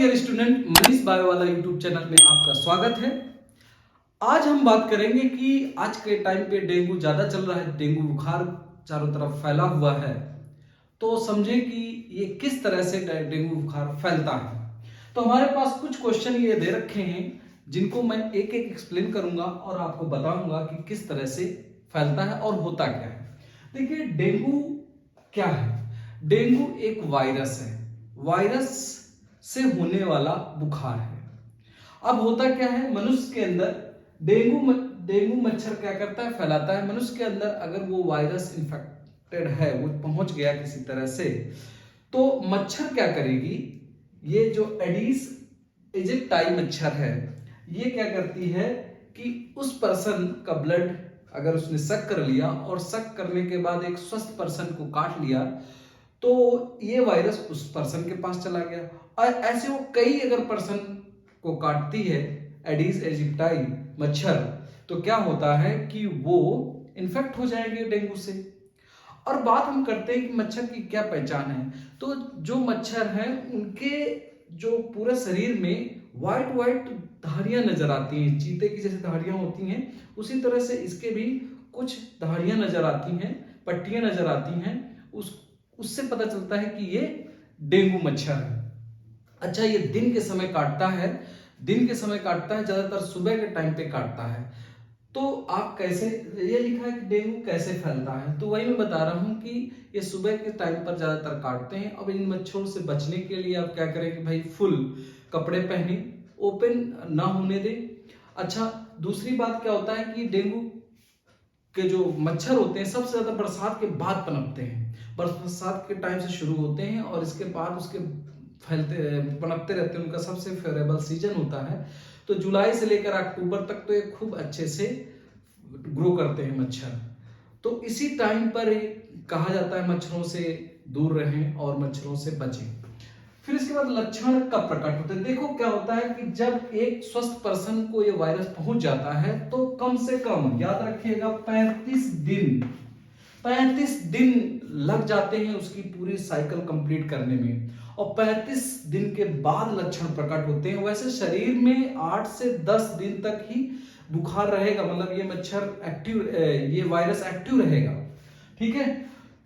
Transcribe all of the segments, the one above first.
Dear student, Manish Biowala YouTube channel में आपका स्वागत है। आज हम बात करेंगे कि आज के टाइम पे डेंगू ज्यादा चल रहा है, डेंगू बुखार चारों तरफ फैला हुआ है। तो समझे कि ये किस तरह से डेंगू बुखार फैलता है। तो हमारे पास कुछ क्वेश्चन ये दे रखे हैं जिनको मैं एक एक एक्सप्लेन करूंगा और आपको बताऊंगा कि किस तरह से फैलता है और होता क्या है। देखिए, डेंगू क्या है? डेंगू एक वायरस है, वायरस से होने वाला बुखार है। अब होता क्या है, मनुष्य के अंदर डेंगू मच्छर क्या करता है, फैलाता है। मनुष्य के अंदर अगर वो वायरस इन्फेक्टेड है, वो पहुंच गया किसी तरह से, तो मच्छर क्या करेगी, ये जो एडिस इजिप्टाई मच्छर है, ये क्या करती है कि उस पर्सन का ब्लड अगर उसने सक कर लिया और सक करने के बाद एक स्वस्थ पर्सन को काट लिया, तो ये वायरस उस पर्सन के पास चला गया। और ऐसे वो कई अगर पर्सन को काटती है एडिस इजिप्टाई मच्छर, तो क्या होता है कि वो इन्फेक्ट हो जाएंगे डेंगू से। और बात हम करते हैं कि मच्छर की क्या पहचान है। तो जो मच्छर हैं उनके जो पूरे शरीर में व्हाइट व्हाइट धारियां नजर आती हैं, चीते की जैसे धारियां होती हैं, उसी तरह से इसके भी कुछ धारियां नजर आती हैं, पट्टियां नजर आती हैं। उससे पता चलता है कि ये डेंगू मच्छर है। अच्छा, ये दिन के समय काटता है, ज्यादातर सुबह के टाइम पे काटता है। तो आप कैसे, ये लिखा है कि डेंगू कैसे फैलता है, तो वही मैं बता रहा हूं कि ये सुबह के टाइम पर ज्यादातर काटते हैं। अब इन मच्छरों से बचने के लिए आप क्या करें कि भाई फुल कपड़े पहने, ओपन ना होने दें। अच्छा, दूसरी बात क्या होता है कि डेंगू के जो मच्छर होते हैं सबसे ज्यादा बरसात के बाद पनपते हैं। बरसात के टाइम से शुरू होते हैं और इसके बाद उसके पनपते रहते हैं। उनका सबसे फेवरेबल सीजन होता है। तो जुलाई से लेकर अक्टूबर तक तो ये खूब अच्छे से ग्रो करते हैं मच्छर। तो इसी टाइम पर कहा जाता है मच्छरों से दूर रहें और मच्छरों से बचें। फिर इसके बाद लक्षण कब प्रकट होते हैं। देखो क्या होता है कि जब एक स्वस्थ पर्सन को ये वायरस पहुंच जाता है तो कम से कम याद रखिएगा 35 दिन लग जाते हैं उसकी पूरी साइकिल कंप्लीट करने में, और 35 दिन के बाद लक्षण प्रकट होते हैं। वैसे शरीर में 8 से 10 दिन तक ही बुखार रहेगा, मतलब ये मच्छर एक्टिव, ये वायरस एक्टिव रहेगा, ठीक है।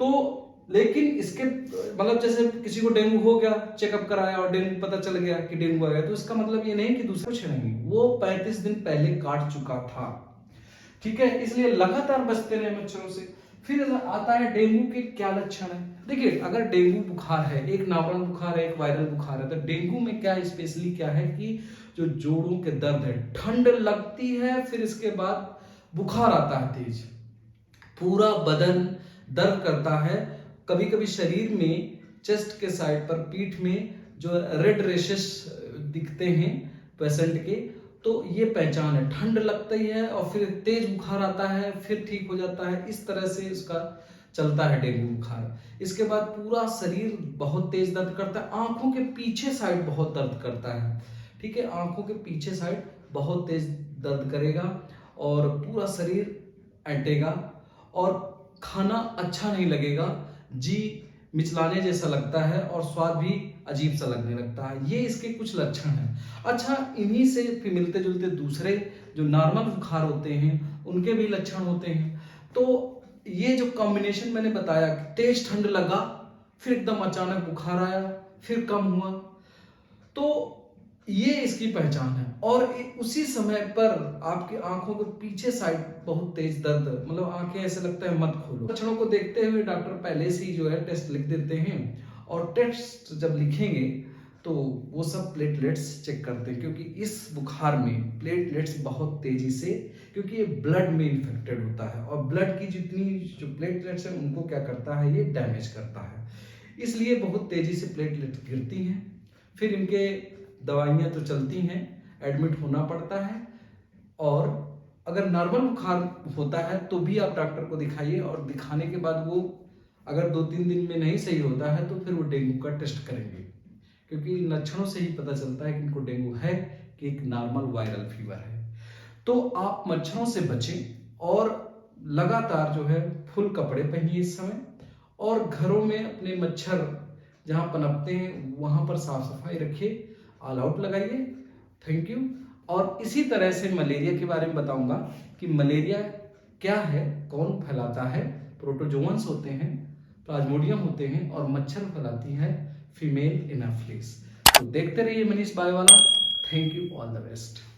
तो लेकिन इसके मतलब जैसे किसी को डेंगू हो गया, चेकअप कराया और डेंगू पता चल गया कि डेंगू आ गया, तो इसका मतलब ये नहीं कि दूसरा कुछ नहीं, वो 35 दिन पहले काट चुका था, ठीक है। इसलिए लगातार बचते रहे मच्छरों से। फिर आता है डेंगू के क्या लक्षण है। देखिए, अगर डेंगू बुखार है, एक नॉर्मल बुखार है, एक वायरल बुखार है, तो डेंगू में क्या स्पेशली क्या है कि जो जोड़ों के दर्द है, ठंड लगती है, फिर इसके बाद बुखार आता है तेज, पूरा बदन दर्द करता है। कभी कभी शरीर में चेस्ट के साइड पर, पीठ में जो रेड रेशेस दिखते हैं पेशेंट के, तो ये पहचान है। ठंड लगती है और फिर तेज बुखार आता है, फिर ठीक हो जाता है। इस तरह से इसका चलता है डेंगू बुखार। इसके बाद पूरा शरीर बहुत तेज दर्द करता है, आंखों के पीछे साइड बहुत दर्द करता है, ठीक है। आंखों के पीछे साइड बहुत तेज दर्द करेगा और पूरा शरीर ऐंठेगा और खाना अच्छा नहीं लगेगा, जी मिचलाने जैसा लगता है और स्वाद भी अजीब सा लगने लगता है। ये इसके कुछ लक्षण हैं। अच्छा, इन्हीं से फिर मिलते जुलते दूसरे जो नॉर्मल बुखार होते हैं उनके भी लक्षण होते हैं। तो ये जो कॉम्बिनेशन मैंने बताया, तेज ठंड लगा, फिर एकदम अचानक बुखार आया, फिर कम हुआ, तो ये इसकी पहचान है। और उसी समय पर आपकी आंखों के पीछे साइड बहुत तेज दर्द, मतलब आंखें ऐसे लगता है मत खोलो। लक्षणों को देखते हुए डॉक्टर पहले से ही जो है टेस्ट लिख देते हैं, और टेस्ट जब लिखेंगे तो वो सब प्लेटलेट्स चेक करते हैं, क्योंकि इस बुखार में प्लेटलेट्स बहुत तेजी से, क्योंकि ये ब्लड में इन्फेक्टेड होता है और ब्लड की जितनी जो प्लेटलेट्स हैं उनको क्या करता है, ये डैमेज करता है, इसलिए बहुत तेजी से प्लेटलेट्स गिरती हैं। फिर इनके दवाइयाँ तो चलती हैं, एडमिट होना पड़ता है। और अगर नॉर्मल बुखार होता है तो भी आप डॉक्टर को दिखाइए, और दिखाने के बाद वो अगर 2-3 दिन में नहीं सही होता है तो फिर वो डेंगू का टेस्ट करेंगे, क्योंकि लक्षणों से ही पता चलता है कि इनको डेंगू है कि एक नॉर्मल वायरल फीवर है। तो आप मच्छरों से बचें और लगातार जो है फुल कपड़े पहनिए इस समय, और घरों में अपने मच्छर जहाँ पनपते हैं वहाँ पर साफ सफाई रखिए। ऑल आउट लगाइए। Thank you. और इसी तरह से मलेरिया के बारे में बताऊंगा कि मलेरिया क्या है, कौन फैलाता है। प्रोटोजोअन्स होते हैं, प्लाज्मोडियम होते हैं, और मच्छर फैलाती है फीमेल एनाफिलिस। तो देखते रहिए Manish Biowala. Thank you, all the best.